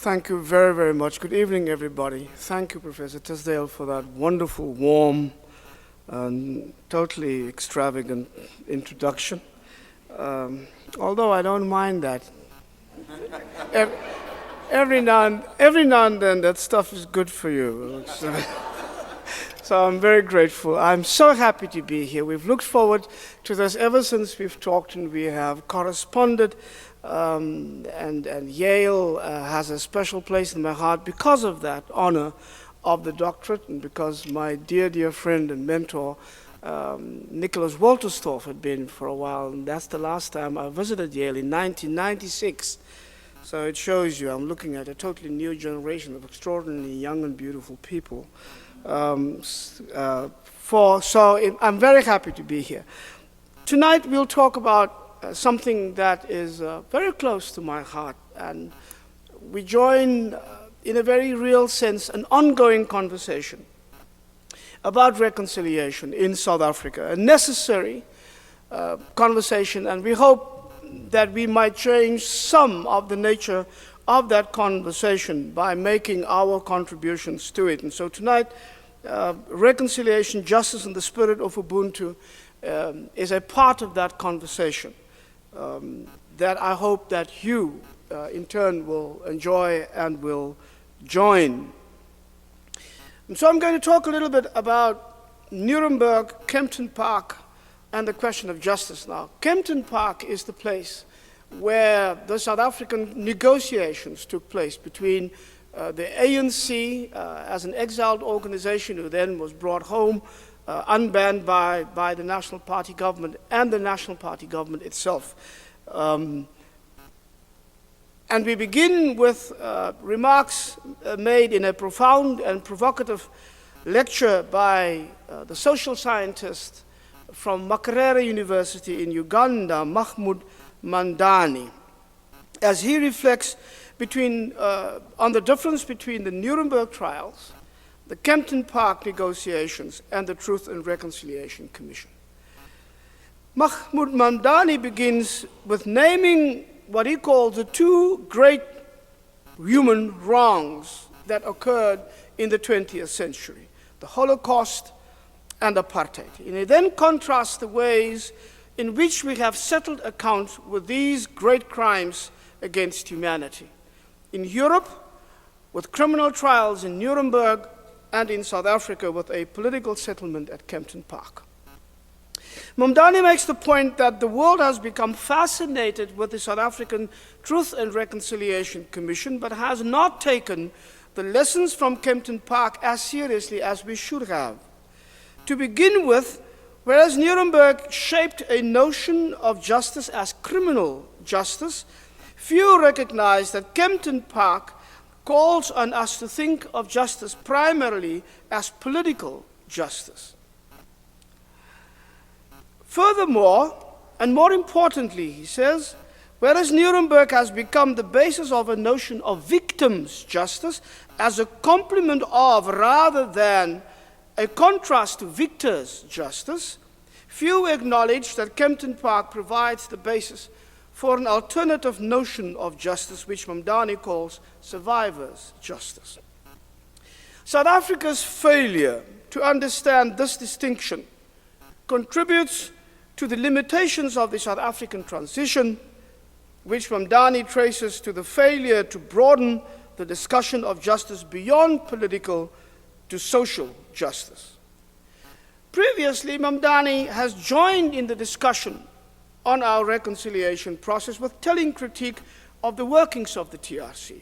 Thank you very, very much. Good evening, everybody. Thank you, Professor Tisdale, for that wonderful, warm, and totally extravagant introduction. Although I don't mind that. Every now and then, that stuff is good for you. So I'm very grateful. I'm so happy to be here. We've looked forward to this ever since we've talked and we have corresponded. And Yale has a special place in my heart because of that honor of the doctorate, and because my dear, dear friend and mentor, Nicholas Wolterstorff, had been for a while, and that's the last time I visited Yale in 1996. So it shows you I'm looking at a totally new generation of extraordinarily young and beautiful people. I'm very happy to be here. Tonight we'll talk about something that is very close to my heart, and we join, in a very real sense, an ongoing conversation about reconciliation in South Africa, a necessary conversation, and we hope that we might change some of the nature of that conversation by making our contributions to it. And so tonight, reconciliation, justice, and the spirit of Ubuntu is a part of that conversation. That I hope that you, in turn, will enjoy and will join. And so I'm going to talk a little bit about Nuremberg, Kempton Park, and the question of justice now. Kempton Park is the place where the South African negotiations took place between the ANC as an exiled organization who then was brought home, unbanned by the National Party government and the National Party government itself. And we begin with remarks made in a profound and provocative lecture by the social scientist from Makerere University in Uganda, Mahmoud Mandani, as he reflects on the difference between the Nuremberg trials, the Kempton Park negotiations, and the Truth and Reconciliation Commission. Mahmoud Mandani begins with naming what he calls the two great human wrongs that occurred in the 20th century, the Holocaust and apartheid. And he then contrasts the ways in which we have settled accounts with these great crimes against humanity. In Europe, with criminal trials in Nuremberg, and in South Africa with a political settlement at Kempton Park. Mandani makes the point that the world has become fascinated with the South African Truth and Reconciliation Commission, but has not taken the lessons from Kempton Park as seriously as we should have. To begin with, whereas Nuremberg shaped a notion of justice as criminal justice, few recognize that Kempton Park calls on us to think of justice primarily as political justice. Furthermore, and more importantly, he says, whereas Nuremberg has become the basis of a notion of victims' justice as a complement of rather than a contrast to victors' justice, few acknowledge that Kempton Park provides the basis for an alternative notion of justice, which Mandani calls survivors' justice. South Africa's failure to understand this distinction contributes to the limitations of the South African transition, which Mandani traces to the failure to broaden the discussion of justice beyond political to social justice. Previously, Mandani has joined in the discussion on our reconciliation process with telling critique of the workings of the TRC.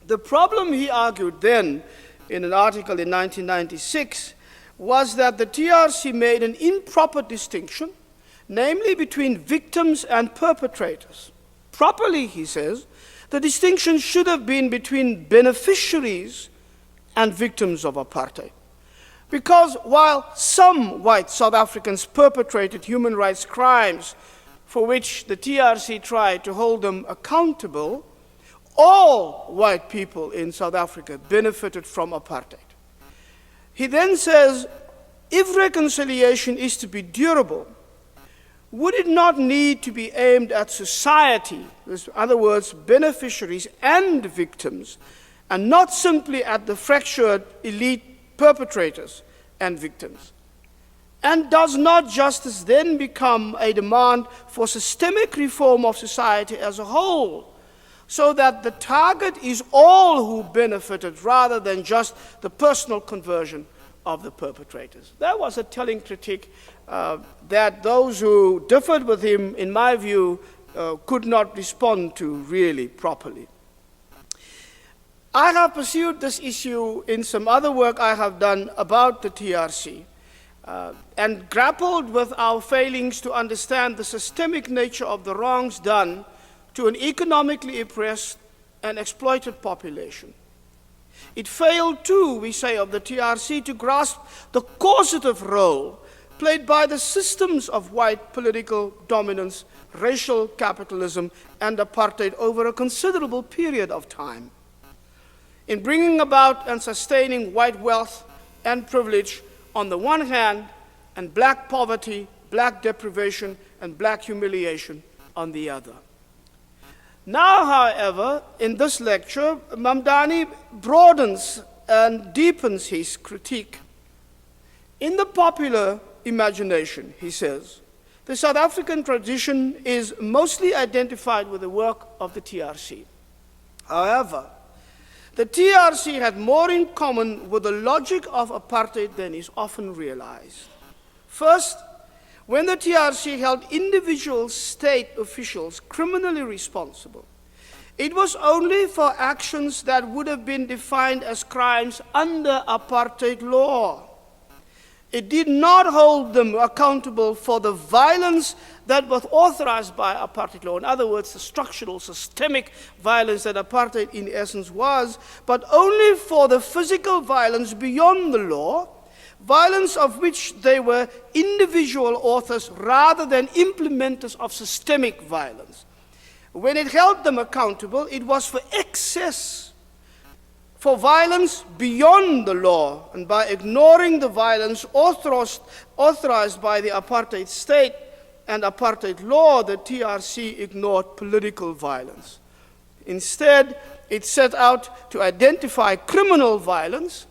The problem, he argued then in an article in 1996, was that the TRC made an improper distinction, namely between victims and perpetrators. Properly, he says, the distinction should have been between beneficiaries and victims of apartheid. Because while some white South Africans perpetrated human rights crimes for which the TRC tried to hold them accountable, all white people in South Africa benefited from apartheid. He then says, if reconciliation is to be durable, would it not need to be aimed at society, in other words, beneficiaries and victims, and not simply at the fractured elite perpetrators and victims? And does not justice then become a demand for systemic reform of society as a whole, so that the target is all who benefited rather than just the personal conversion of the perpetrators? That was a telling critique that those who differed with him, in my view, could not respond to really properly. I have pursued this issue in some other work I have done about the TRC, and grappled with our failings to understand the systemic nature of the wrongs done to an economically oppressed and exploited population. It failed too, we say, of the TRC to grasp the causative role played by the systems of white political dominance, racial capitalism, and apartheid over a considerable period of time, in bringing about and sustaining white wealth and privilege on the one hand, and black poverty, black deprivation, and black humiliation on the other. Now, however, in this lecture, Mamdani broadens and deepens his critique. In the popular imagination, he says, the South African tradition is mostly identified with the work of the TRC. However, the TRC had more in common with the logic of apartheid than is often realized. First, when the TRC held individual state officials criminally responsible, it was only for actions that would have been defined as crimes under apartheid law. It did not hold them accountable for the violence that was authorized by apartheid law. In other words, the structural, systemic violence that apartheid in essence was, but only for the physical violence beyond the law, violence of which they were individual authors rather than implementers of systemic violence. When it held them accountable, it was for excess, for violence beyond the law, and by ignoring the violence authorized by the apartheid state and apartheid law, the TRC ignored political violence. Instead, it set out to identify criminal violence,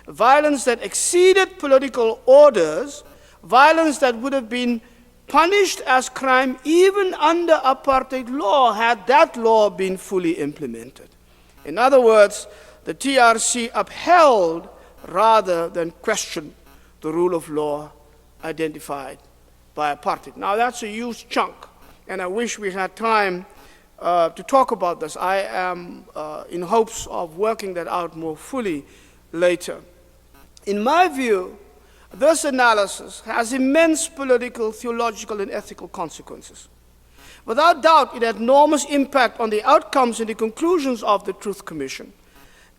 violence that exceeded political orders, violence that would have been punished as crime even under apartheid law had that law been fully implemented. In other words, the TRC upheld rather than questioned the rule of law identified by apartheid. Now that's a huge chunk, and I wish we had time to talk about this. I am in hopes of working that out more fully later. In my view, this analysis has immense political, theological, and ethical consequences. Without doubt, it had enormous impact on the outcomes and the conclusions of the Truth Commission,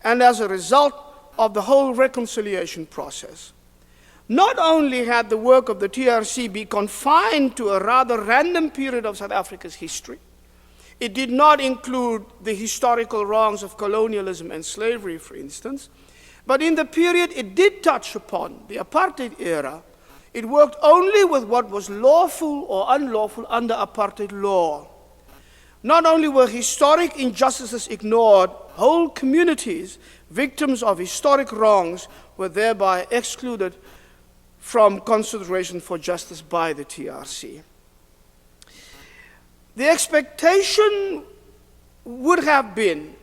and as a result of the whole reconciliation process. Not only had the work of the TRC been confined to a rather random period of South Africa's history, it did not include the historical wrongs of colonialism and slavery, for instance, but in the period it did touch upon, the apartheid era, it worked only with what was lawful or unlawful under apartheid law. Not only were historic injustices ignored, whole communities, victims of historic wrongs, were thereby excluded from consideration for justice by the TRC. The expectation would have been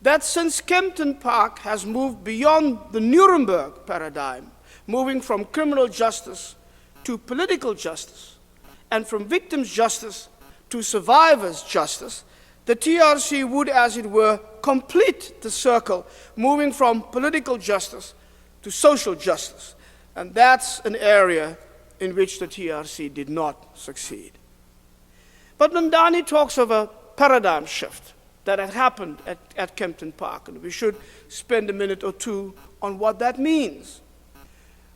that since Kempton Park has moved beyond the Nuremberg paradigm, moving from criminal justice to political justice, and from victims' justice to survivors' justice, the TRC would, as it were, complete the circle, moving from political justice to social justice. And that's an area in which the TRC did not succeed. But Mamdani talks of a paradigm shift that had happened at Kempton Park, and we should spend a minute or two on what that means.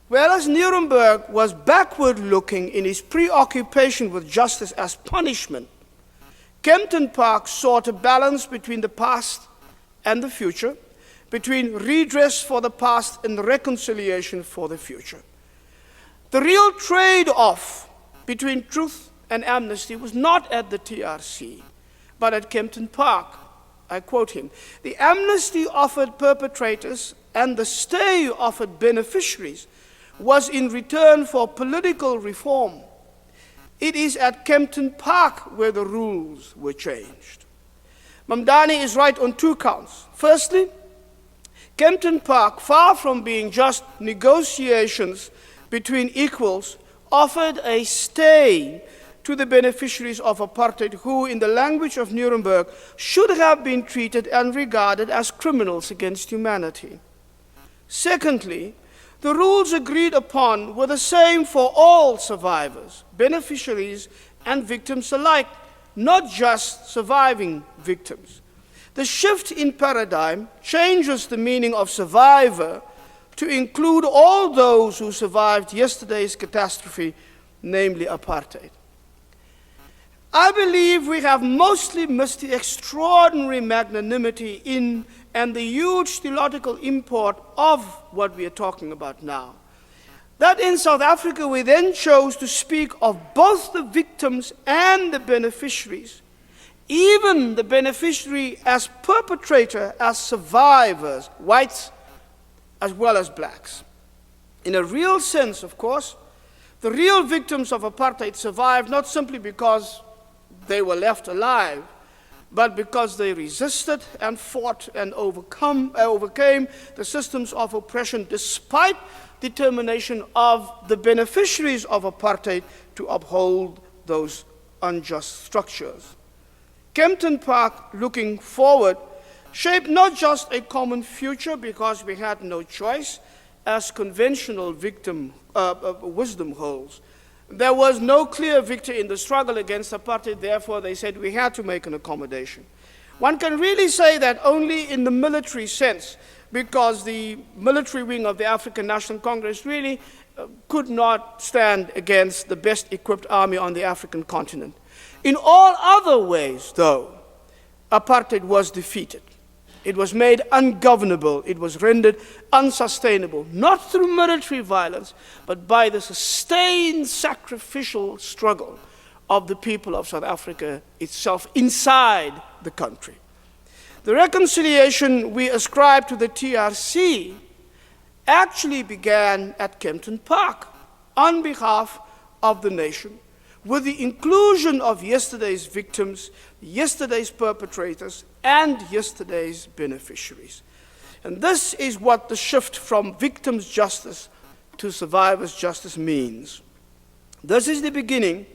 Whereas Nuremberg was backward-looking in his preoccupation with justice as punishment, Kempton Park sought a balance between the past and the future, between redress for the past and reconciliation for the future. The real trade-off between truth and amnesty was not at the TRC, but at Kempton Park. I quote him, "The amnesty offered perpetrators and the stay offered beneficiaries was in return for political reform. It is at Kempton Park where the rules were changed." Mamdani is right on two counts. Firstly, Kempton Park, far from being just negotiations between equals, offered a stay to the beneficiaries of apartheid who, in the language of Nuremberg, should have been treated and regarded as criminals against humanity. Secondly, the rules agreed upon were the same for all survivors, beneficiaries, and victims alike, not just surviving victims. The shift in paradigm changes the meaning of survivor to include all those who survived yesterday's catastrophe, namely apartheid. I believe we have mostly missed the extraordinary magnanimity in and the huge theological import of what we are talking about now. That in South Africa we then chose to speak of both the victims and the beneficiaries, even the beneficiary as perpetrator, as survivors, whites as well as blacks. In a real sense, of course, the real victims of apartheid survived not simply because they were left alive, but because they resisted and fought and overcame the systems of oppression despite determination of the beneficiaries of apartheid to uphold those unjust structures. Kempton Park, looking forward, shaped not just a common future because we had no choice, as conventional wisdom holds. There was no clear victor in the struggle against apartheid, therefore they said we had to make an accommodation. One can really say that only in the military sense, because the military wing of the African National Congress really could not stand against the best equipped army on the African continent. In all other ways, though, apartheid was defeated. It was made ungovernable. It was rendered unsustainable, not through military violence, but by the sustained sacrificial struggle of the people of South Africa itself inside the country. The reconciliation we ascribe to the TRC actually began at Kempton Park on behalf of the nation, with the inclusion of yesterday's victims, yesterday's perpetrators, and yesterday's beneficiaries. And this is what the shift from victims' justice to survivors' justice means. This is the beginning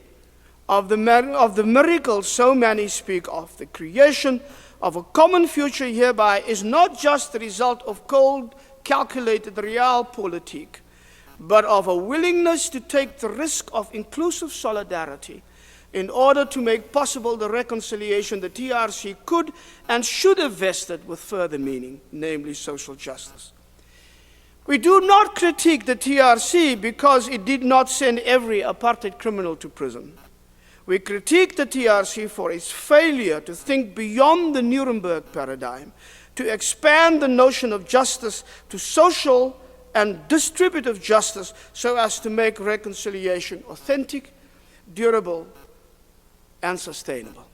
of the miracle so many speak of. The creation of a common future hereby is not just the result of cold, calculated realpolitik, but of a willingness to take the risk of inclusive solidarity in order to make possible the reconciliation the TRC could and should have vested with further meaning, namely social justice. We do not critique the TRC because it did not send every apartheid criminal to prison. We critique the TRC for its failure to think beyond the Nuremberg paradigm, to expand the notion of justice to social and distributive justice so as to make reconciliation authentic, durable, and sustainable.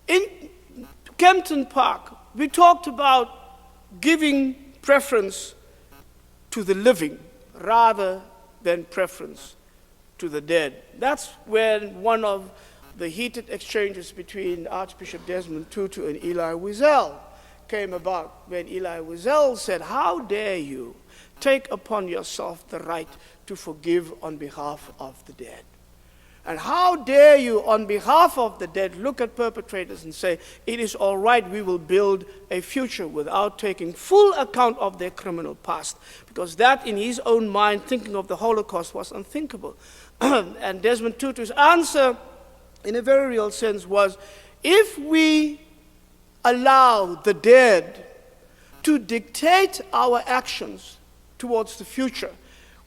In Kempton Park, we talked about giving preference to the living rather than preference to the dead. That's when one of the heated exchanges between Archbishop Desmond Tutu and Elie Wiesel came about, when Elie Wiesel said, "How dare you take upon yourself the right to forgive on behalf of the dead? And how dare you, on behalf of the dead, look at perpetrators and say, it is all right, we will build a future without taking full account of their criminal past?" Because that, in his own mind, thinking of the Holocaust was unthinkable. And Desmond Tutu's answer, in a very real sense, was, if we allow the dead to dictate our actions towards the future,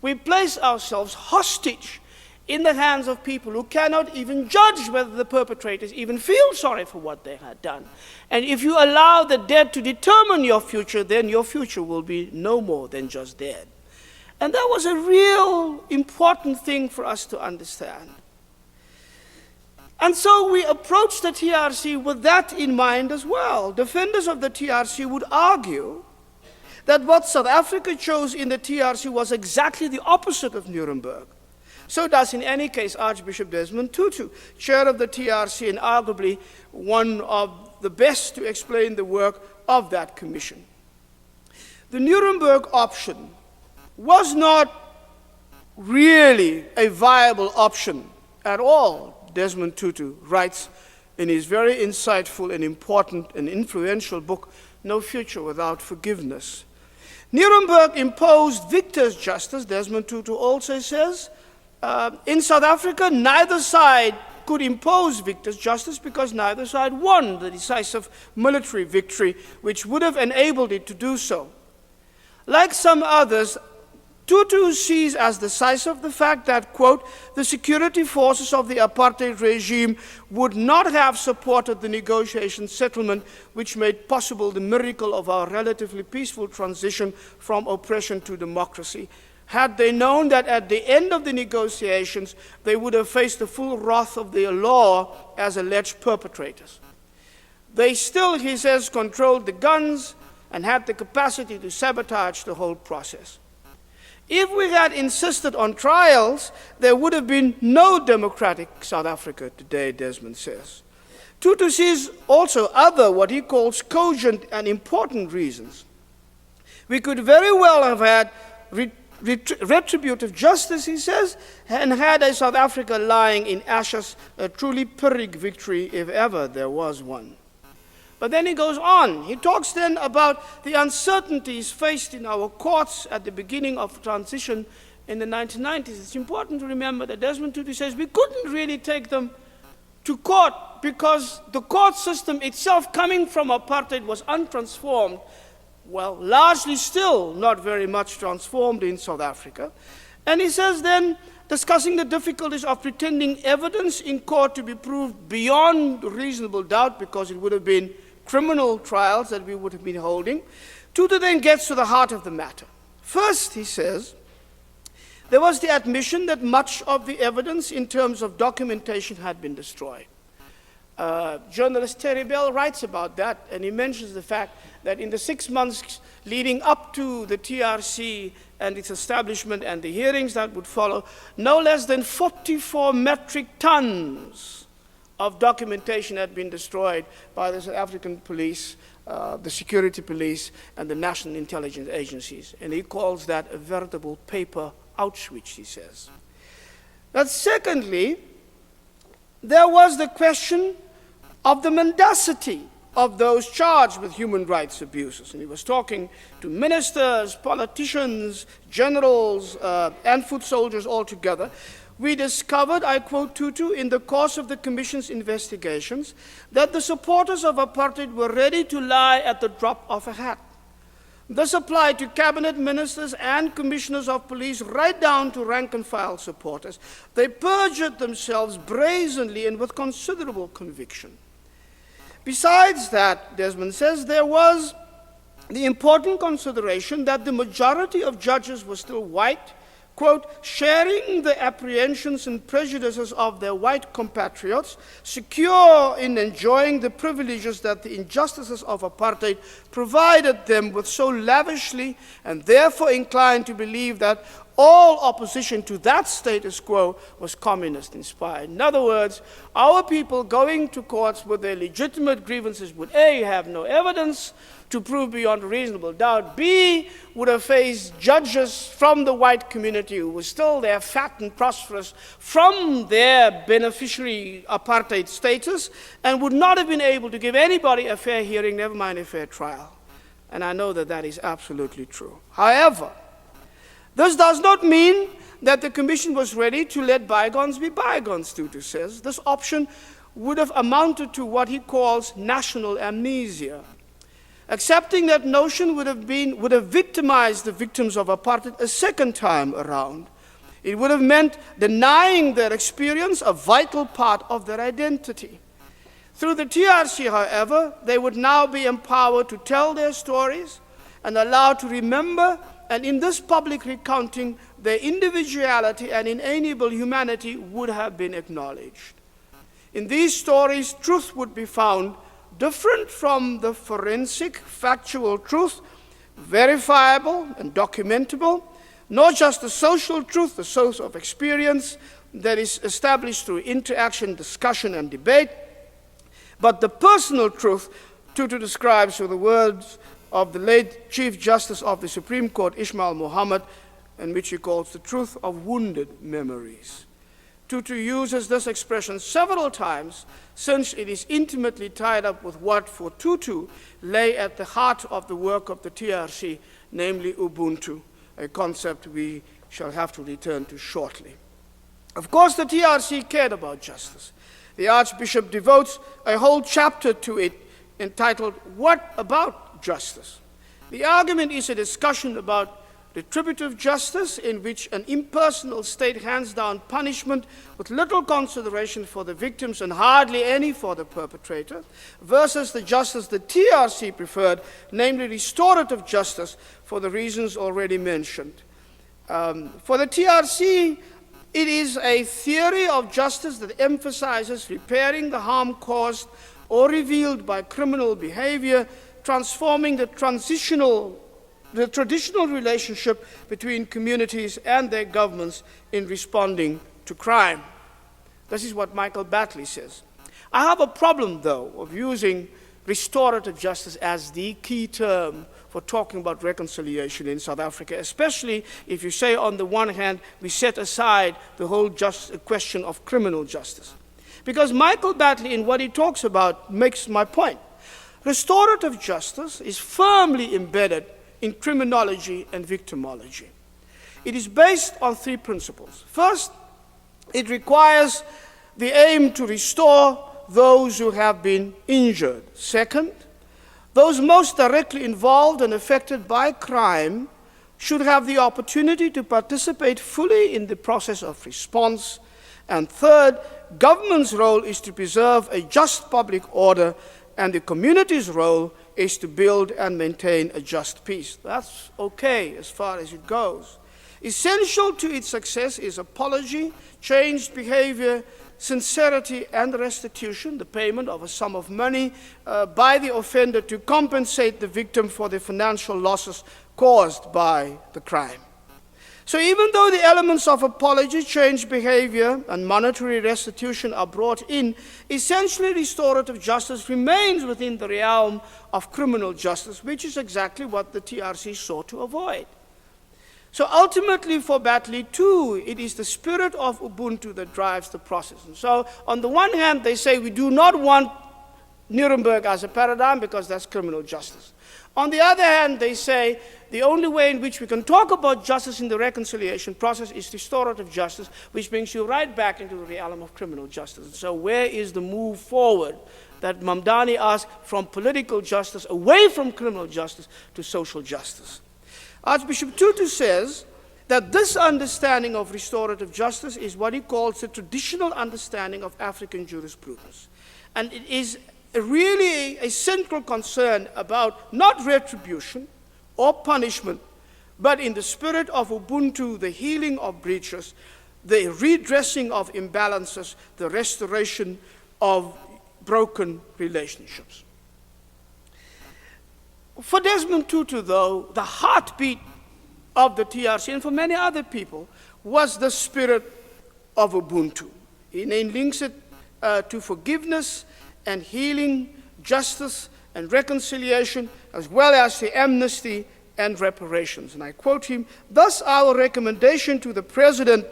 we place ourselves hostage in the hands of people who cannot even judge whether the perpetrators even feel sorry for what they had done. And if you allow the dead to determine your future, then your future will be no more than just dead. And that was a real important thing for us to understand. And so we approached the TRC with that in mind as well. Defenders of the TRC would argue that what South Africa chose in the TRC was exactly the opposite of Nuremberg. So does, in any case, Archbishop Desmond Tutu, chair of the TRC and arguably one of the best to explain the work of that commission. The Nuremberg option was not really a viable option at all, Desmond Tutu writes in his very insightful and important and influential book, No Future Without Forgiveness. Nuremberg imposed victor's justice, Desmond Tutu also says. In South Africa, neither side could impose victor's justice because neither side won the decisive military victory, which would have enabled it to do so. Like some others, Tutu sees as decisive the fact that, quote, the security forces of the apartheid regime would not have supported the negotiation settlement which made possible the miracle of our relatively peaceful transition from oppression to democracy. Had they known that at the end of the negotiations, they would have faced the full wrath of the law as alleged perpetrators. They still, he says, controlled the guns and had the capacity to sabotage the whole process. If we had insisted on trials, there would have been no democratic South Africa today, Desmond says. Tutu sees also other, what he calls cogent and important reasons. We could very well have had retributive justice, he says, and had a South Africa lying in ashes, a truly Pyrrhic victory if ever there was one. But then he goes on. He talks then about the uncertainties faced in our courts at the beginning of transition in the 1990s. It's important to remember that Desmond Tutu says we couldn't really take them to court because the court system itself coming from apartheid was untransformed, well, largely still not very much transformed in South Africa. And he says then, discussing the difficulties of pretending evidence in court to be proved beyond reasonable doubt because it would have been criminal trials that we would have been holding, Tutu then gets to the heart of the matter. First, he says, there was the admission that much of the evidence in terms of documentation had been destroyed. Journalist Terry Bell writes about that, and he mentions the fact that in the 6 months leading up to the TRC and its establishment and the hearings that would follow, no less than 44 metric tons of documentation had been destroyed by the South African police, the security police, and the national intelligence agencies. And he calls that a veritable paper Auschwitz, he says. But secondly, there was the question of the mendacity of those charged with human rights abuses. And he was talking to ministers, politicians, generals, and foot soldiers altogether. We discovered, I quote Tutu, in the course of the Commission's investigations, that the supporters of apartheid were ready to lie at the drop of a hat. This applied to cabinet ministers and commissioners of police, right down to rank-and-file supporters. They perjured themselves brazenly and with considerable conviction. Besides that, Desmond says, there was the important consideration that the majority of judges were still white, quote, sharing the apprehensions and prejudices of their white compatriots, secure in enjoying the privileges that the injustices of apartheid provided them with so lavishly, and therefore inclined to believe that all opposition to that status quo was communist-inspired. In other words, our people going to courts with their legitimate grievances would A, have no evidence to prove beyond a reasonable doubt, B, would have faced judges from the white community who were still there, fat and prosperous, from their beneficiary apartheid status, and would not have been able to give anybody a fair hearing, never mind a fair trial. And I know that that is absolutely true. However, this does not mean that the Commission was ready to let bygones be bygones, Tutu says. This option would have amounted to what he calls national amnesia. Accepting that notion would have victimized the victims of apartheid a second time around. It would have meant denying their experience a vital part of their identity. Through the TRC, however, they would now be empowered to tell their stories and allowed to remember and in this public recounting, their individuality and inalienable humanity would have been acknowledged. In these stories, truth would be found different from the forensic, factual truth, verifiable and documentable, not just the social truth, the source of experience that is established through interaction, discussion, and debate, but the personal truth Tutu describes with the words of the late Chief Justice of the Supreme Court, Ismail Muhammad, in which he calls the truth of wounded memories. Tutu uses this expression several times since it is intimately tied up with what for Tutu lay at the heart of the work of the TRC, namely Ubuntu, a concept we shall have to return to shortly. Of course, the TRC cared about justice. The Archbishop devotes a whole chapter to it entitled, "What About Justice?" The argument is a discussion about retributive justice, in which an impersonal state hands down punishment with little consideration for the victims and hardly any for the perpetrator, versus the justice the TRC preferred, namely restorative justice, for the reasons already mentioned. For the TRC, it is a theory of justice that emphasizes repairing the harm caused or revealed by criminal behavior, transforming the traditional relationship between communities and their governments in responding to crime. This is what Michael Batley says. I have a problem, though, of using restorative justice as the key term for talking about reconciliation in South Africa, especially if you say, on the one hand, we set aside the whole question of criminal justice. Because Michael Batley, in what he talks about, makes my point. Restorative justice is firmly embedded in criminology and victimology. It is based on three principles. First, it requires the aim to restore those who have been injured. Second, those most directly involved and affected by crime should have the opportunity to participate fully in the process of response. And third, government's role is to preserve a just public order, and the community's role is to build and maintain a just peace. That's okay as far as it goes. Essential to its success is apology, changed behavior, sincerity, and restitution, the payment of a sum of money by the offender to compensate the victim for the financial losses caused by the crime. So even though the elements of apology, changed behavior, and monetary restitution are brought in, essentially restorative justice remains within the realm of criminal justice, which is exactly what the TRC sought to avoid. So ultimately for Batley too, it is the spirit of Ubuntu that drives the process. And so on the one hand, they say we do not want Nuremberg as a paradigm because that's criminal justice. On the other hand, they say the only way in which we can talk about justice in the reconciliation process is restorative justice, which brings you right back into the realm of criminal justice. So where is the move forward that Mamdani asked from political justice, away from criminal justice, to social justice? Archbishop Tutu says that this understanding of restorative justice is what he calls the traditional understanding of African jurisprudence. And it is really a central concern about not retribution or punishment, but in the spirit of Ubuntu, the healing of breaches, the redressing of imbalances, the restoration of broken relationships. For Desmond Tutu, though, the heartbeat of the TRC, and for many other people, was the spirit of Ubuntu. He then links it to forgiveness and healing, justice and reconciliation, as well as the amnesty and reparations. And I quote him, "Thus our recommendation to the President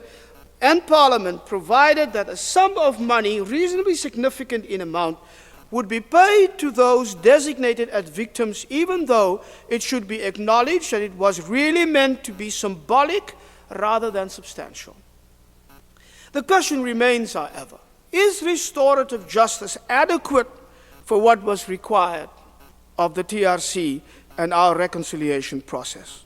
and Parliament provided that a sum of money reasonably significant in amount would be paid to those designated as victims, even though it should be acknowledged that it was really meant to be symbolic rather than substantial." The question remains, however, is restorative justice adequate for what was required of the TRC and our reconciliation process?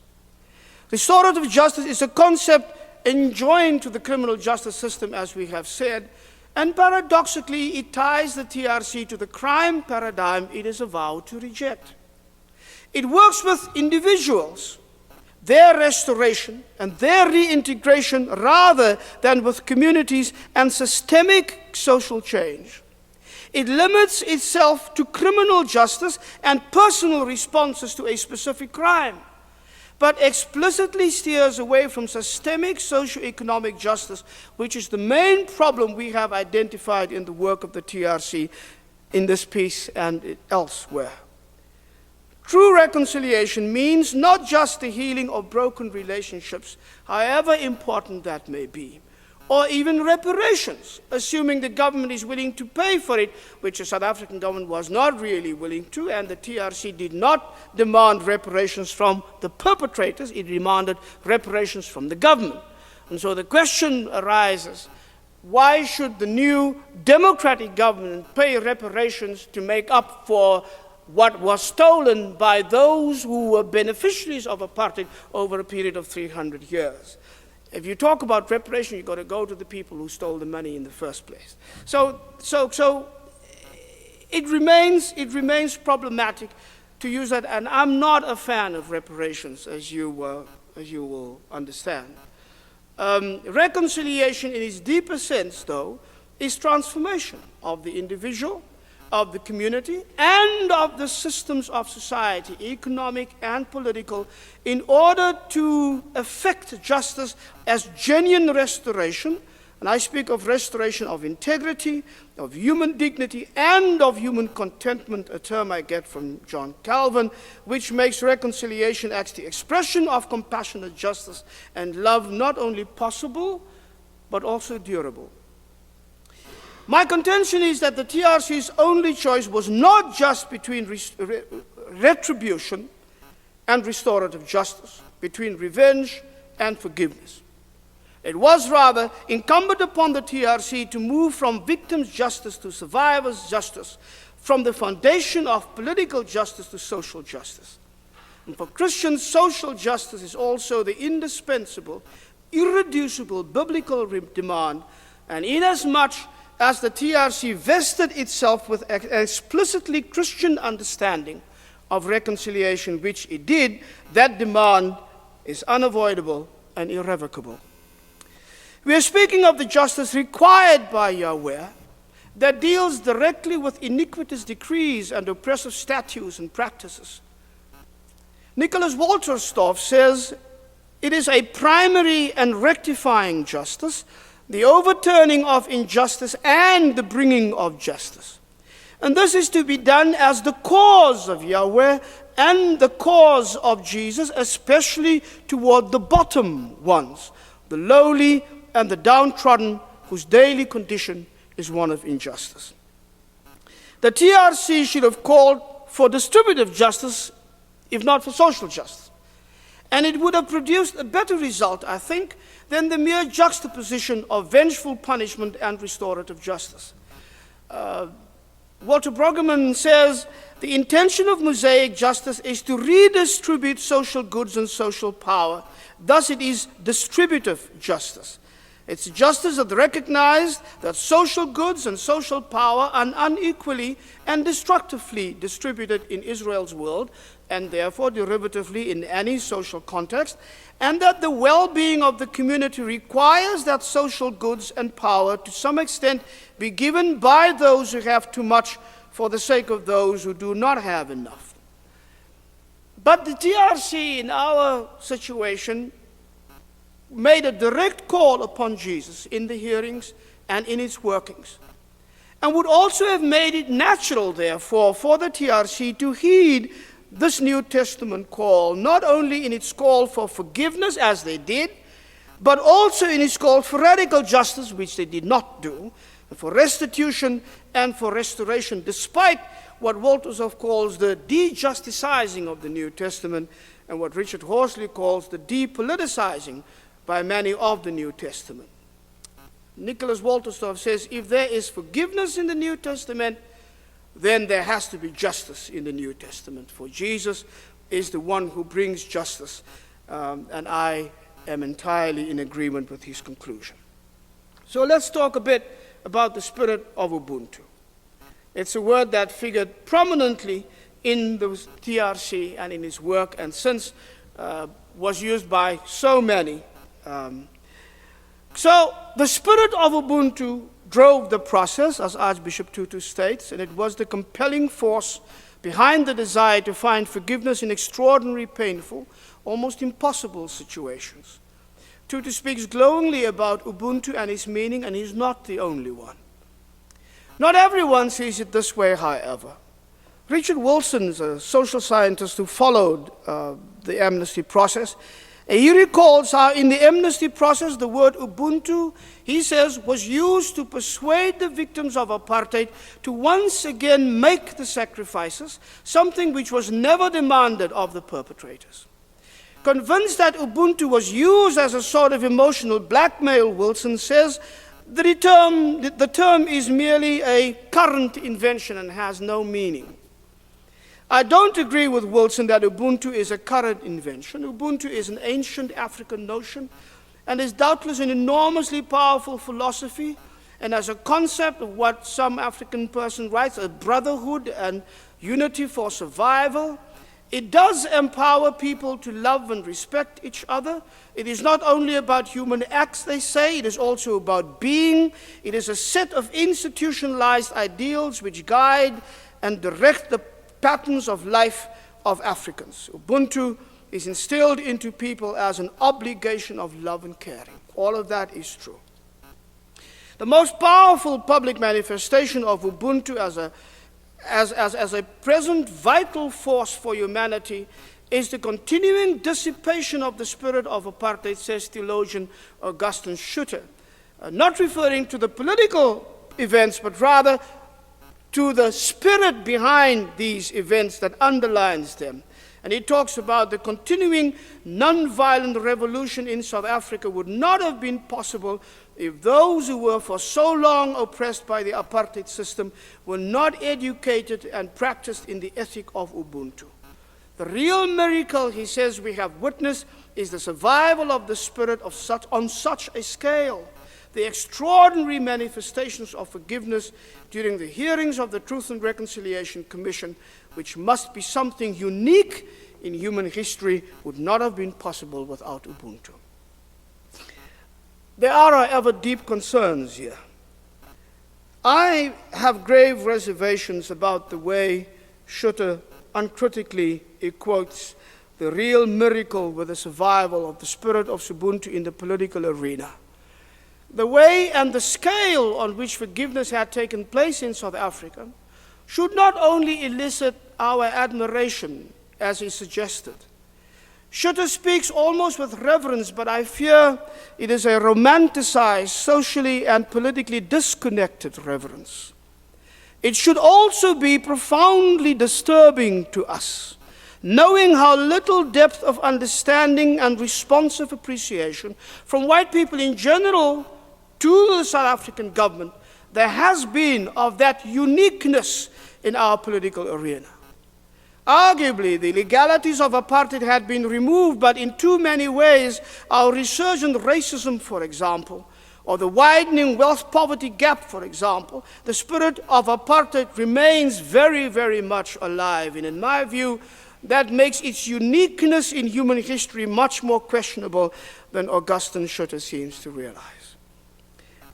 Restorative justice is a concept enjoined to the criminal justice system, as we have said, and paradoxically it ties the TRC to the crime paradigm it is a vow to reject. It works with individuals, their restoration and their reintegration rather than with communities and systemic social change. It limits itself to criminal justice and personal responses to a specific crime, but explicitly steers away from systemic socio-economic justice, which is the main problem we have identified in the work of the TRC in this piece and elsewhere. True reconciliation means not just the healing of broken relationships, however important that may be, or even reparations, assuming the government is willing to pay for it, which the South African government was not really willing to, and the TRC did not demand reparations from the perpetrators, it demanded reparations from the government. And so the question arises, why should the new democratic government pay reparations to make up for what was stolen by those who were beneficiaries of apartheid over a period of 300 years? If you talk about reparation, you've got to go to the people who stole the money in the first place. So it remains problematic to use that, and I'm not a fan of reparations, as you will understand. Reconciliation in its deeper sense, though, is transformation of the individual, of the community, and of the systems of society, economic and political, in order to effect justice as genuine restoration. And I speak of restoration of integrity, of human dignity, and of human contentment, a term I get from John Calvin, which makes reconciliation as the expression of compassionate justice and love not only possible, but also durable. My contention is that the TRC's only choice was not just between retribution and restorative justice, between revenge and forgiveness. It was rather incumbent upon the TRC to move from victims' justice to survivors' justice, from the foundation of political justice to social justice. And for Christians, social justice is also the indispensable, irreducible biblical demand, and inasmuch as the TRC vested itself with an explicitly Christian understanding of reconciliation, which it did, that demand is unavoidable and irrevocable. We are speaking of the justice required by Yahweh that deals directly with iniquitous decrees and oppressive statutes and practices. Nicholas Walterstorff says it is a primary and rectifying justice, the overturning of injustice and the bringing of justice. And this is to be done as the cause of Yahweh and the cause of Jesus, especially toward the bottom ones, the lowly and the downtrodden, whose daily condition is one of injustice. The TRC should have called for distributive justice, if not for social justice. And it would have produced a better result, I think, than the mere juxtaposition of vengeful punishment and restorative justice. Walter Brueggemann says, the intention of Mosaic justice is to redistribute social goods and social power. Thus it is distributive justice. It's justice that recognized that social goods and social power are unequally and destructively distributed in Israel's world, and therefore derivatively in any social context, and that the well-being of the community requires that social goods and power to some extent be given by those who have too much for the sake of those who do not have enough. But the TRC in our situation made a direct call upon Jesus in the hearings and in its workings, and would also have made it natural, therefore, for the TRC to heed this New Testament call, not only in its call for forgiveness, as they did, but also in its call for radical justice, which they did not do, for restitution and for restoration, despite what Walterstorff calls the de-justicizing of the New Testament and what Richard Horsley calls the depoliticizing by many of the New Testament. Nicholas Walterstorff says, if there is forgiveness in the New Testament, then there has to be justice in the New Testament, for Jesus is the one who brings justice, and I am entirely in agreement with his conclusion. So let's talk a bit about the spirit of Ubuntu. It's a word that figured prominently in the TRC and in his work, and since was used by so many. So the spirit of Ubuntu drove the process, as Archbishop Tutu states, and it was the compelling force behind the desire to find forgiveness in extraordinary, painful, almost impossible situations. Tutu speaks glowingly about Ubuntu and its meaning, and he's not the only one. Not everyone sees it this way, however. Richard Wilson is a social scientist who followed the amnesty process. He recalls how in the amnesty process, the word Ubuntu, he says, was used to persuade the victims of apartheid to once again make the sacrifices, something which was never demanded of the perpetrators. Convinced that Ubuntu was used as a sort of emotional blackmail, Wilson says, the term is merely a current invention and has no meaning. I don't agree with Wilson that Ubuntu is a current invention. Ubuntu is an ancient African notion and is doubtless an enormously powerful philosophy, and as a concept of what some African person writes, a brotherhood and unity for survival. It does empower people to love and respect each other. It is not only about human acts, they say, it is also about being. It is a set of institutionalized ideals which guide and direct the patterns of life of Africans. Ubuntu is instilled into people as an obligation of love and caring. All of that is true. The most powerful public manifestation of Ubuntu as a present vital force for humanity is the continuing dissipation of the spirit of apartheid, says theologian Augustin Schutter, not referring to the political events, but rather to the spirit behind these events that underlines them. And he talks about the continuing non-violent revolution in South Africa would not have been possible if those who were for so long oppressed by the apartheid system were not educated and practiced in the ethic of Ubuntu. The real miracle, he says, we have witnessed is the survival of the spirit on such a scale. The extraordinary manifestations of forgiveness during the hearings of the Truth and Reconciliation Commission, which must be something unique in human history, would not have been possible without Ubuntu. There are, however, deep concerns here. I have grave reservations about the way Schutter uncritically equates the real miracle with the survival of the spirit of Ubuntu in the political arena. The way and the scale on which forgiveness had taken place in South Africa should not only elicit our admiration, as he suggested. Schutter speaks almost with reverence, but I fear it is a romanticized, socially and politically disconnected reverence. It should also be profoundly disturbing to us, knowing how little depth of understanding and responsive appreciation from white people in general to the South African government there has been of that uniqueness in our political arena. Arguably, the legalities of apartheid had been removed, but in too many ways, our resurgent racism, for example, or the widening wealth-poverty gap, for example, the spirit of apartheid remains very, very much alive. And in my view, that makes its uniqueness in human history much more questionable than Augustin Schutter seems to realize.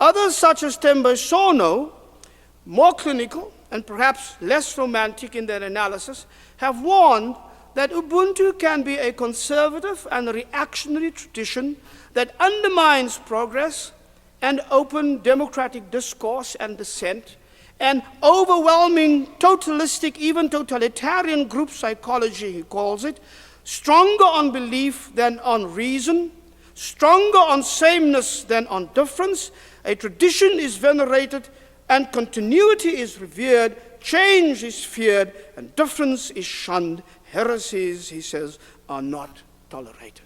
Others, such as Temba Sono, more clinical and perhaps less romantic in their analysis, have warned that Ubuntu can be a conservative and reactionary tradition that undermines progress and open democratic discourse and dissent, and overwhelming totalistic, even totalitarian group psychology, he calls it, stronger on belief than on reason, stronger on sameness than on difference. A tradition is venerated and continuity is revered, change is feared, and difference is shunned. Heresies, he says, are not tolerated.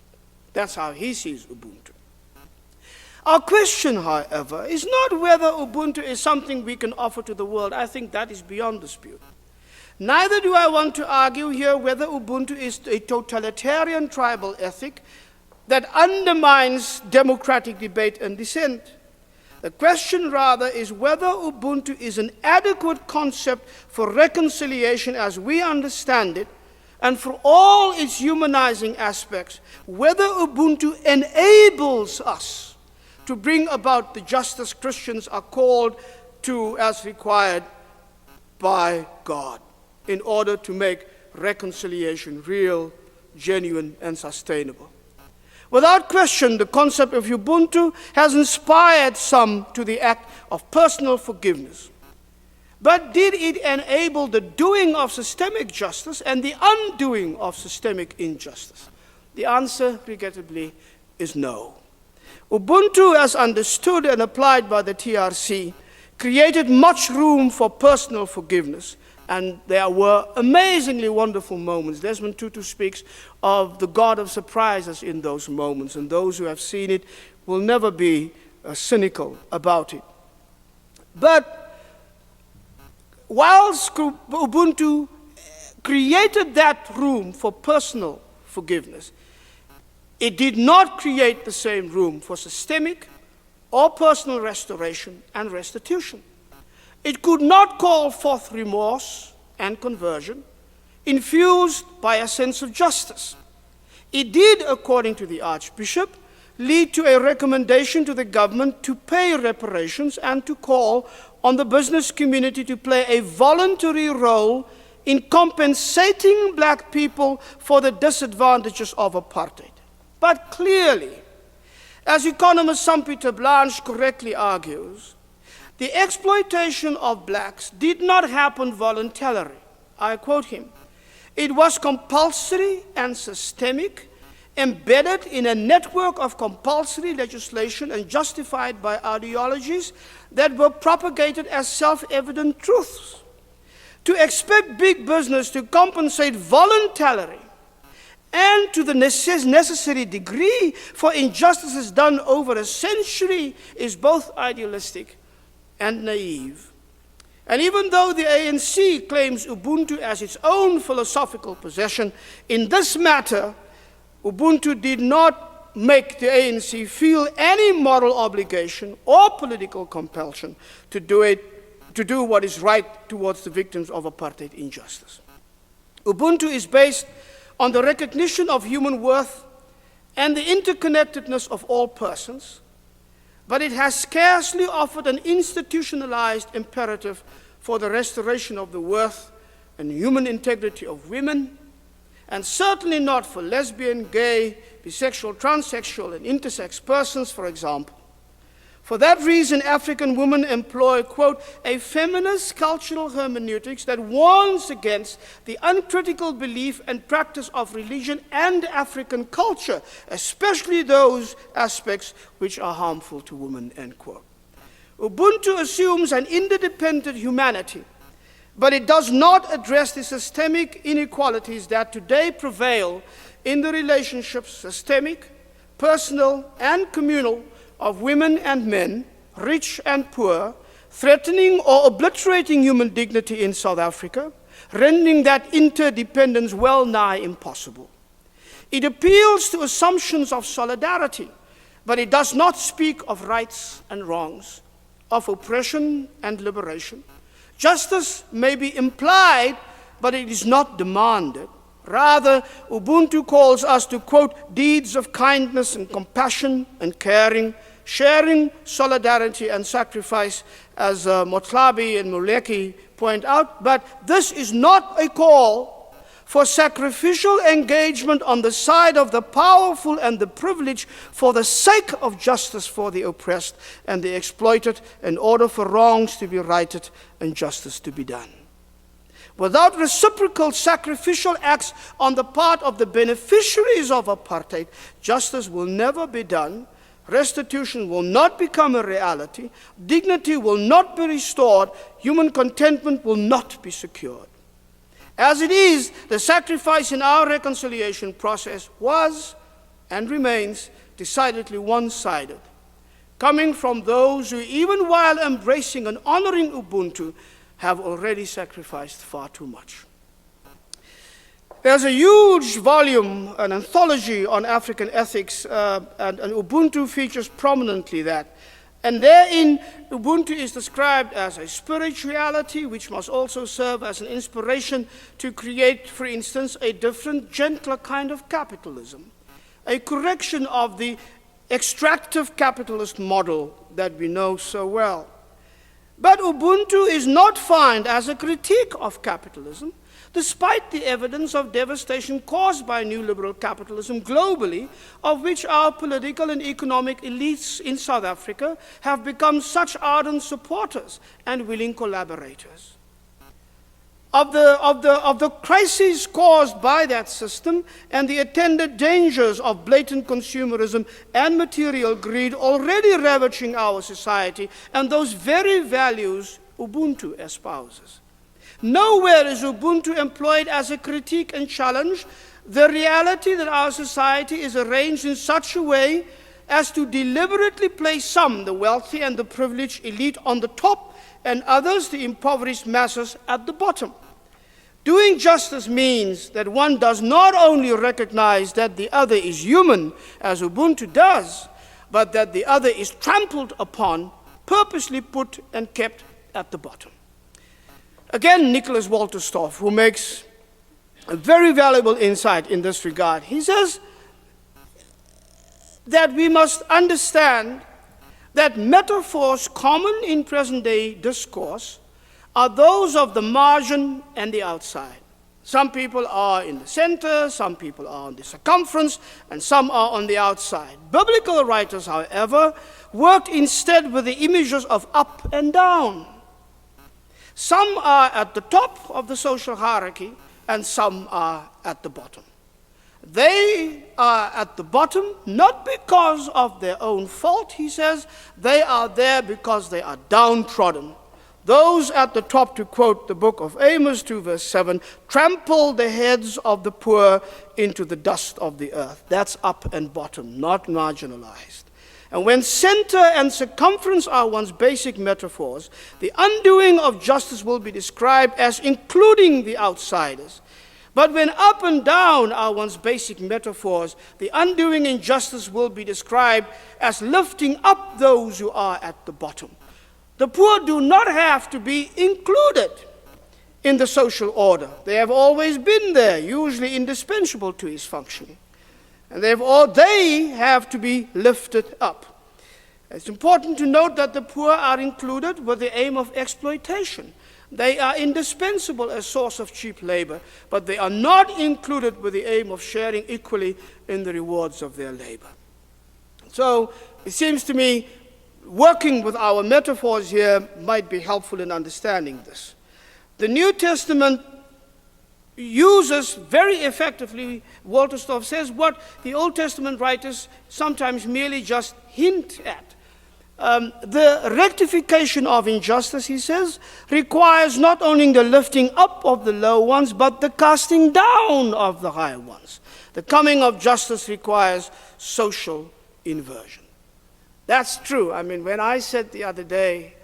That's how he sees Ubuntu. Our question, however, is not whether Ubuntu is something we can offer to the world. I think that is beyond dispute. Neither do I want to argue here whether Ubuntu is a totalitarian tribal ethic that undermines democratic debate and dissent. The question rather is whether Ubuntu is an adequate concept for reconciliation as we understand it, and for all its humanizing aspects, whether Ubuntu enables us to bring about the justice Christians are called to as required by God in order to make reconciliation real, genuine, and sustainable. Without question, the concept of Ubuntu has inspired some to the act of personal forgiveness. But did it enable the doing of systemic justice and the undoing of systemic injustice? The answer, regrettably, is no. Ubuntu, as understood and applied by the TRC, created much room for personal forgiveness, and there were amazingly wonderful moments. Desmond Tutu speaks of the God of surprises in those moments, and those who have seen it will never be cynical about it. But whilst Ubuntu created that room for personal forgiveness, it did not create the same room for systemic or personal restoration and restitution. It could not call forth remorse and conversion infused by a sense of justice. It did, according to the Archbishop, lead to a recommendation to the government to pay reparations and to call on the business community to play a voluntary role in compensating black people for the disadvantages of apartheid. But clearly, as economist Sampieter Blanche correctly argues, the exploitation of blacks did not happen voluntarily. I quote him, "It was compulsory and systemic, embedded in a network of compulsory legislation and justified by ideologies that were propagated as self-evident truths. To expect big business to compensate voluntarily and to the necessary degree for injustices done over a century is both idealistic and naive." And even though the ANC claims Ubuntu as its own philosophical possession, in this matter, Ubuntu did not make the ANC feel any moral obligation or political compulsion to do what is right towards the victims of apartheid injustice. Ubuntu is based on the recognition of human worth and the interconnectedness of all persons, but it has scarcely offered an institutionalized imperative for the restoration of the worth and human integrity of women, and certainly not for lesbian, gay, bisexual, transsexual, and intersex persons, for example. For that reason, African women employ, quote, "a feminist cultural hermeneutics that warns against the uncritical belief and practice of religion and African culture, especially those aspects which are harmful to women," end quote. Ubuntu assumes an interdependent humanity, but it does not address the systemic inequalities that today prevail in the relationships, systemic, personal, and communal, of women and men, rich and poor, threatening or obliterating human dignity in South Africa, rendering that interdependence well nigh impossible. It appeals to assumptions of solidarity, but it does not speak of rights and wrongs, of oppression and liberation. Justice may be implied, but it is not demanded. Rather, Ubuntu calls us to, quote, "deeds of kindness and compassion and caring, sharing, solidarity, and sacrifice," as Motlabi and Muleki point out. But this is not a call for sacrificial engagement on the side of the powerful and the privileged for the sake of justice for the oppressed and the exploited in order for wrongs to be righted and justice to be done. Without reciprocal sacrificial acts on the part of the beneficiaries of apartheid, justice will never be done, restitution will not become a reality, dignity will not be restored, human contentment will not be secured. As it is, the sacrifice in our reconciliation process was and remains decidedly one-sided, coming from those who, even while embracing and honoring Ubuntu, have already sacrificed far too much. There's a huge volume, an anthology on African ethics, and Ubuntu features prominently that. And therein, Ubuntu is described as a spirituality which must also serve as an inspiration to create, for instance, a different, gentler kind of capitalism, a correction of the extractive capitalist model that we know so well. But Ubuntu is not found as a critique of capitalism, despite the evidence of devastation caused by neoliberal capitalism globally, of which our political and economic elites in South Africa have become such ardent supporters and willing collaborators. Of the crises caused by that system and the attendant dangers of blatant consumerism and material greed already ravaging our society and those very values Ubuntu espouses. Nowhere is Ubuntu employed as a critique and challenge the reality that our society is arranged in such a way as to deliberately place some, the wealthy and the privileged elite, on the top and others, the impoverished masses, at the bottom. Doing justice means that one does not only recognize that the other is human, as Ubuntu does, but that the other is trampled upon, purposely put and kept at the bottom. Again, Nicholas Wolterstorff, who makes a very valuable insight in this regard. He says that we must understand that metaphors common in present-day discourse are those of the margin and the outside. Some people are in the center, some people are on the circumference, and some are on the outside. Biblical writers, however, worked instead with the images of up and down. Some are at the top of the social hierarchy, and some are at the bottom. They are at the bottom not because of their own fault, he says. They are there because they are downtrodden. Those at the top, to quote the book of Amos 2 verse 7, trample the heads of the poor into the dust of the earth. That's up and bottom, not marginalized. And when center and circumference are one's basic metaphors, the undoing of justice will be described as including the outsiders. But when up and down are one's basic metaphors, the undoing injustice will be described as lifting up those who are at the bottom. The poor do not have to be included in the social order. They have always been there, usually indispensable to its functioning. And they have to be lifted up. It's important to note that the poor are included with the aim of exploitation. They are indispensable as source of cheap labor, but they are not included with the aim of sharing equally in the rewards of their labor. So it seems to me working with our metaphors here might be helpful in understanding this. The New Testament uses very effectively, Wolterstorff says, what the Old Testament writers sometimes merely just hint at. The rectification of injustice, he says, requires not only the lifting up of the low ones, but the casting down of the higher ones. The coming of justice requires social inversion. That's true. I mean, when I said the other day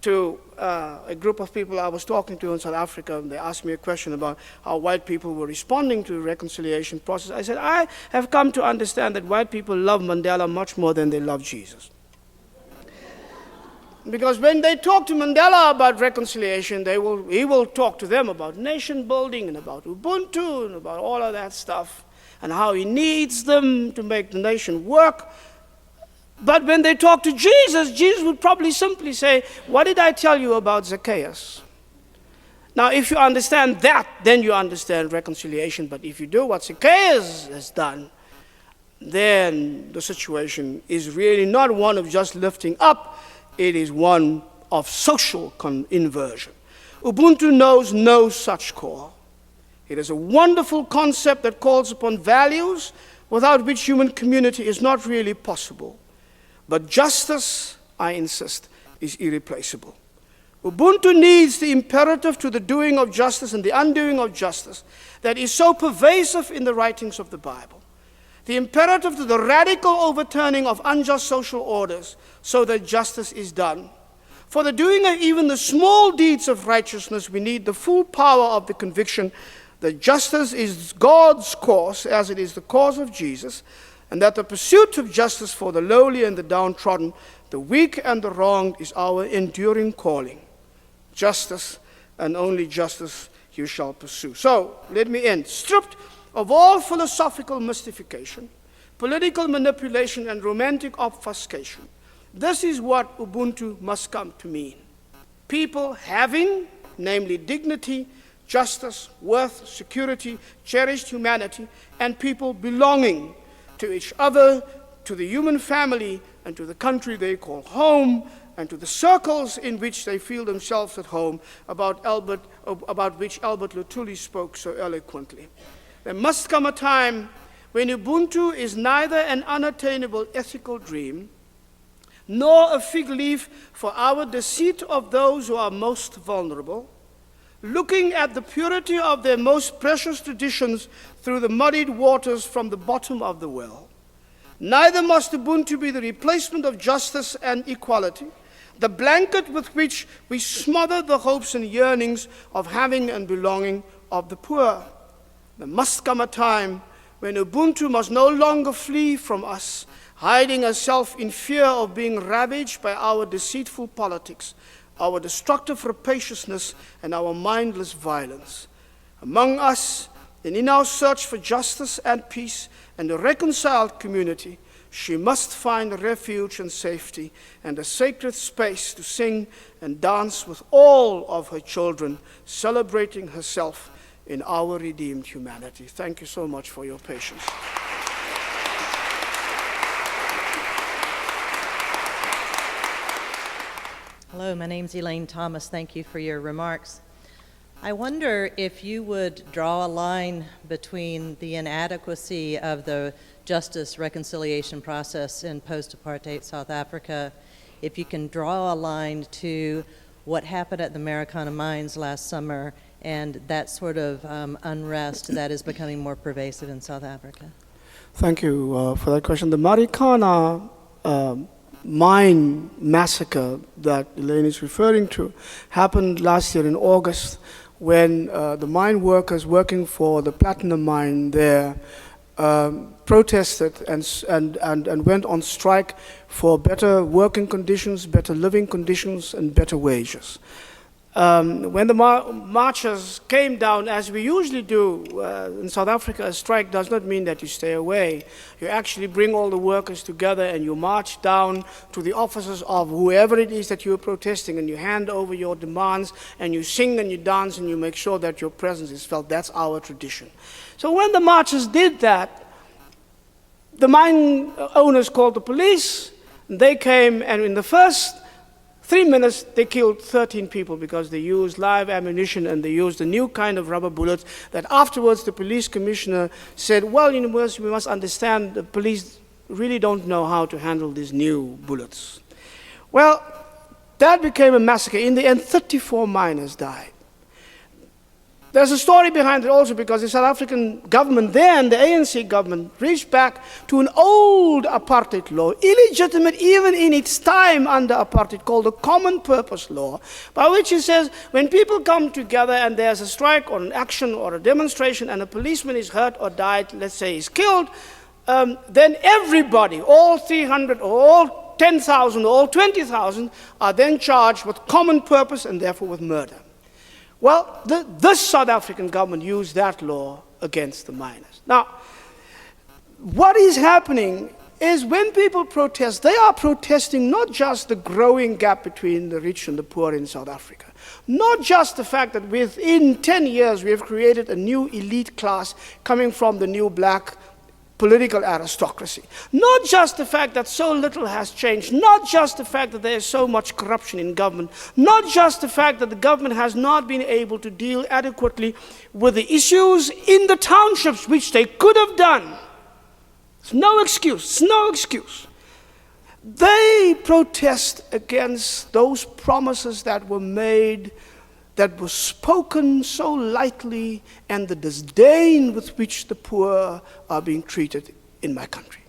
to a group of people I was talking to in South Africa, and they asked me a question about how white people were responding to the reconciliation process. I said, I have come to understand that white people love Mandela much more than they love Jesus. Because when they talk to Mandela about reconciliation, he will talk to them about nation building and about Ubuntu and about all of that stuff and how he needs them to make the nation work. But when they talk to Jesus, Jesus would probably simply say, what did I tell you about Zacchaeus? Now, if you understand that, then you understand reconciliation. But if you do what Zacchaeus has done, then the situation is really not one of just lifting up. It is one of social inversion. Ubuntu knows no such call. It is a wonderful concept that calls upon values without which human community is not really possible. But justice, I insist, is irreplaceable. Ubuntu needs the imperative to the doing of justice and the undoing of justice that is so pervasive in the writings of the Bible. The imperative to the radical overturning of unjust social orders so that justice is done. For the doing of even the small deeds of righteousness, we need the full power of the conviction that justice is God's cause, as it is the cause of Jesus, and that the pursuit of justice for the lowly and the downtrodden, the weak and the wronged is our enduring calling. Justice and only justice you shall pursue. So, let me end. Stripped of all philosophical mystification, political manipulation, and romantic obfuscation, this is what Ubuntu must come to mean. People having, namely dignity, justice, worth, security, cherished humanity, and people belonging to each other, to the human family, and to the country they call home, and to the circles in which they feel themselves at home, about which Albert Luthuli spoke so eloquently. There must come a time when Ubuntu is neither an unattainable ethical dream, nor a fig leaf for our deceit of those who are most vulnerable, looking at the purity of their most precious traditions through the muddied waters from the bottom of the well. Neither must Ubuntu be the replacement of justice and equality, the blanket with which we smother the hopes and yearnings of having and belonging of the poor. There must come a time when Ubuntu must no longer flee from us, hiding herself in fear of being ravaged by our deceitful politics, our destructive rapaciousness, and our mindless violence. Among us, and in our search for justice and peace and a reconciled community, she must find refuge and safety and a sacred space to sing and dance with all of her children, celebrating herself in our redeemed humanity. Thank you so much for your patience. Hello, my name's Elaine Thomas. Thank you for your remarks. I wonder if you would draw a line between the inadequacy of the justice reconciliation process in post-apartheid South Africa, if you can draw a line to what happened at the Marikana mines last summer and that sort of unrest that is becoming more pervasive in South Africa. Thank you for that question. The Marikana mine massacre that Elaine is referring to happened last year in August, when the mine workers working for the platinum mine there protested and went on strike for better working conditions, better living conditions, and better wages. When the marchers came down, as we usually do in South Africa, a strike does not mean that you stay away. You actually bring all the workers together and you march down to the offices of whoever it is that you are protesting, and you hand over your demands, and you sing and you dance, and you make sure that your presence is felt. That's our tradition. So when the marchers did that, the mine owners called the police. They came, and in the first 3 minutes, they killed 13 people because they used live ammunition and they used a new kind of rubber bullets that afterwards the police commissioner said, well, we must understand the police really don't know how to handle these new bullets. Well, that became a massacre. In the end, 34 miners died. There's a story behind it also, because the South African government then, the ANC government, reached back to an old apartheid law, illegitimate even in its time under apartheid, called the Common Purpose Law, by which it says when people come together and there's a strike or an action or a demonstration and a policeman is hurt or died, let's say he's killed, then everybody, all 300 or all 10,000 or all 20,000 are then charged with common purpose and therefore with murder. Well, this South African government used that law against the miners. Now, what is happening is when people protest, they are protesting not just the growing gap between the rich and the poor in South Africa, not just the fact that within 10 years we have created a new elite class coming from the new black political aristocracy. Not just the fact that so little has changed, not just the fact that there is so much corruption in government, not just the fact that the government has not been able to deal adequately with the issues in the townships, which they could have done. It's no excuse, it's no excuse. They protest against those promises that were made, that was spoken so lightly, and the disdain with which the poor are being treated in my country.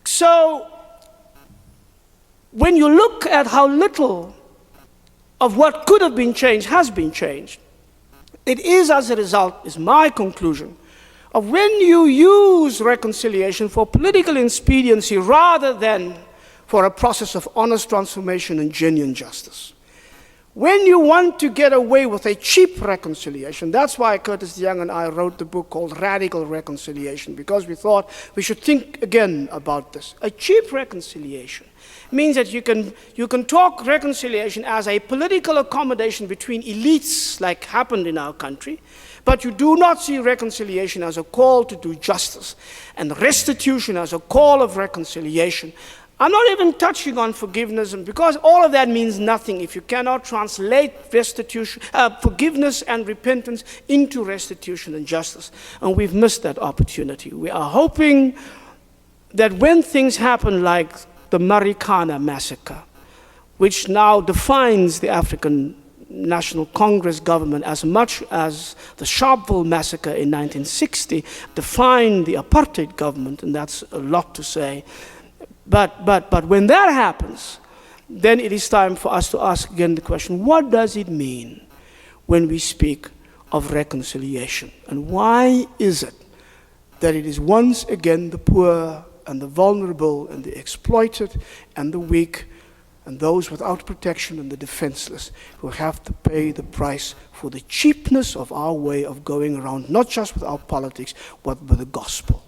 So, when you look at how little of what could have been changed has been changed, it is as a result, is my conclusion, of when you use reconciliation for political expediency rather than for a process of honest transformation and genuine justice. When you want to get away with a cheap reconciliation, that's why Curtis Young and I wrote the book called Radical Reconciliation, because we thought we should think again about this. A cheap reconciliation means that you can talk reconciliation as a political accommodation between elites, like happened in our country, but you do not see reconciliation as a call to do justice, and restitution as a call of reconciliation. I'm not even touching on forgiveness, because all of that means nothing if you cannot translate restitution, forgiveness and repentance into restitution and justice. And we've missed that opportunity. We are hoping that when things happen like the Marikana massacre, which now defines the African National Congress government as much as the Sharpeville massacre in 1960 defined the apartheid government, and that's a lot to say. But when that happens, then it is time for us to ask again the question, what does it mean when we speak of reconciliation? And why is it that it is once again the poor and the vulnerable and the exploited and the weak and those without protection and the defenseless who have to pay the price for the cheapness of our way of going around, not just with our politics, but with the gospel?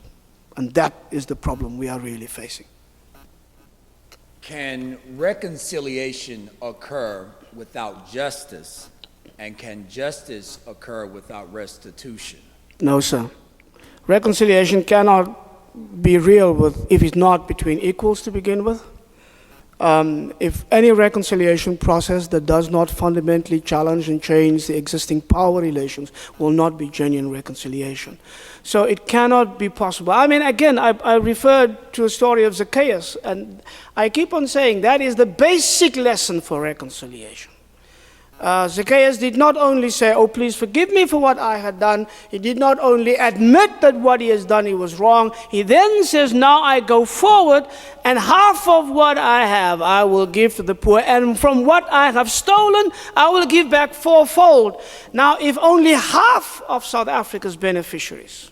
And that is the problem we are really facing. Can reconciliation occur without justice, and can justice occur without restitution? No, sir. Reconciliation cannot be real if it's not between equals to begin with. If any reconciliation process that does not fundamentally challenge and change the existing power relations will not be genuine reconciliation. So it cannot be possible. I mean, again, I referred to a story of Zacchaeus, and I keep on saying that is the basic lesson for reconciliation. Zacchaeus did not only say, oh, please forgive me for what I had done. He did not only admit that what he has done, he was wrong. He then says, now I go forward, and half of what I have I will give to the poor, and from what I have stolen, I will give back fourfold. Now, if only half of South Africa's beneficiaries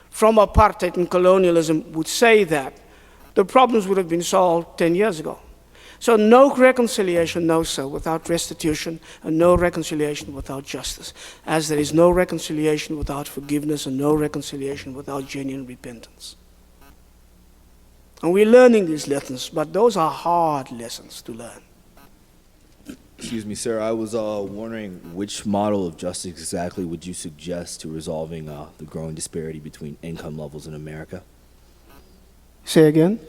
from apartheid and colonialism would say that, the problems would have been solved 10 years ago. So no reconciliation, no, sir, without restitution, and no reconciliation without justice, as there is no reconciliation without forgiveness and no reconciliation without genuine repentance. And we're learning these lessons, but those are hard lessons to learn. Excuse me, sir. I was wondering which model of justice exactly would you suggest to resolving the growing disparity between income levels in America? Say again?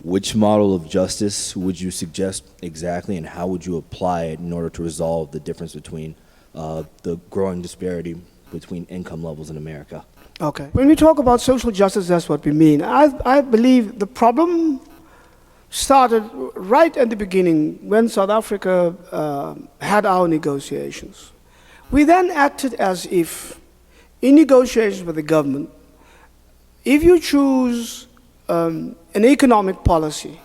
Which model of justice would you suggest exactly, and how would you apply it in order to resolve the difference between the growing disparity between income levels in America? Okay. When we talk about social justice, that's what we mean. I believe the problem started right at the beginning when South Africa had our negotiations. We then acted as if, in negotiations with the government, if you choose an economic policy,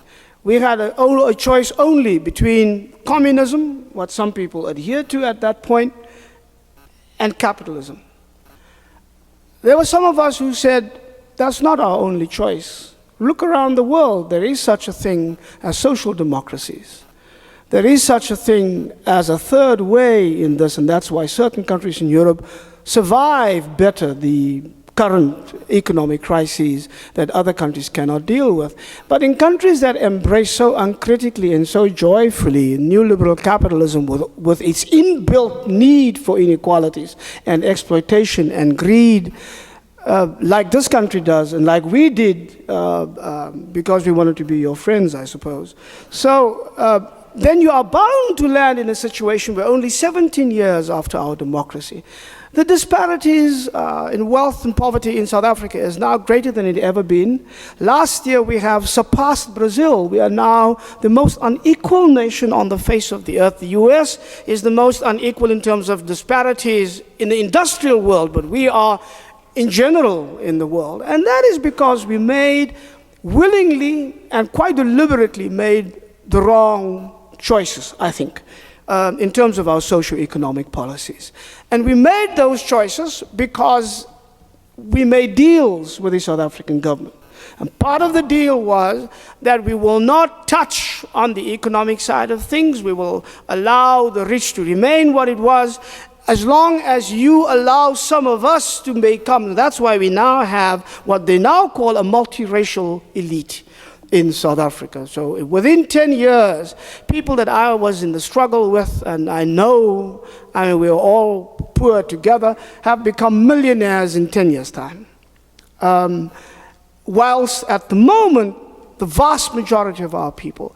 we had a choice only between communism, what some people adhered to at that point, and capitalism. There were some of us who said, that's not our only choice. Look around the world, there is such a thing as social democracies. There is such a thing as a third way in this, and that's why certain countries in Europe survive better the current economic crises that other countries cannot deal with. But in countries that embrace so uncritically and so joyfully neoliberal capitalism with its inbuilt need for inequalities and exploitation and greed, like this country does, and like we did because we wanted to be your friends, I suppose. So then you are bound to land in a situation where only 17 years after our democracy, the disparities in wealth and poverty in South Africa is now greater than it ever been. Last year we have surpassed Brazil. We are now the most unequal nation on the face of the earth. The US is the most unequal in terms of disparities in the industrial world, but we are in general in the world. And that is because we willingly and quite deliberately made the wrong choices, I think, in terms of our socio-economic policies. And we made those choices because we made deals with the South African government. And part of the deal was that we will not touch on the economic side of things. We will allow the rich to remain what it was, as long as you allow some of us to become. That's why we now have what they now call a multiracial elite in South Africa. So within 10 years, people that I was in the struggle with, and I know, I mean, we're all poor together, have become millionaires in 10 years' time. Whilst at the moment, the vast majority of our people,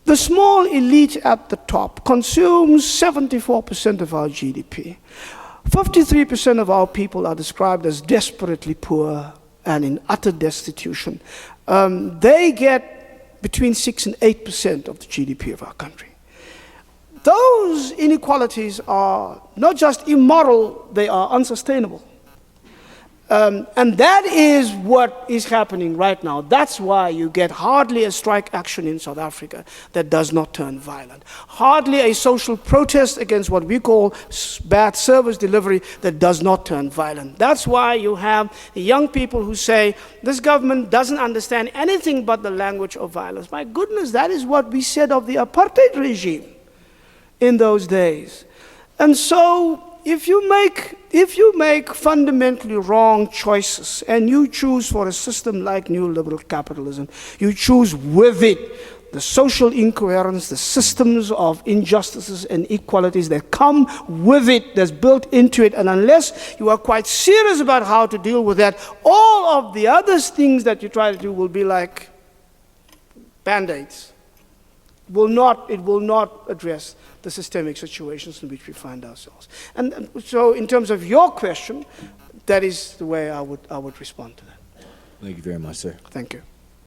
the small elite at the top, consumes 74% of our GDP. 53% of our people are described as desperately poor and in utter destitution. They get between 6 and 8% of the GDP of our country. Those inequalities are not just immoral, they are unsustainable. And that is what is happening right now. That's why you get hardly a strike action in South Africa that does not turn violent. Hardly a social protest against what we call bad service delivery that does not turn violent. That's why you have young people who say, this government doesn't understand anything but the language of violence. My goodness, that is what we said of the apartheid regime in those days. And so, if you make fundamentally wrong choices and you choose for a system like neoliberal capitalism, you choose with it the social incoherence, the systems of injustices and inequalities that come with it, that's built into it, and unless you are quite serious about how to deal with that, all of the other things that you try to do will be like Band-Aids. It will not address the systemic situations in which we find ourselves. And so in terms of your question, that is the way I would respond to that. Thank you very much, sir. Thank you.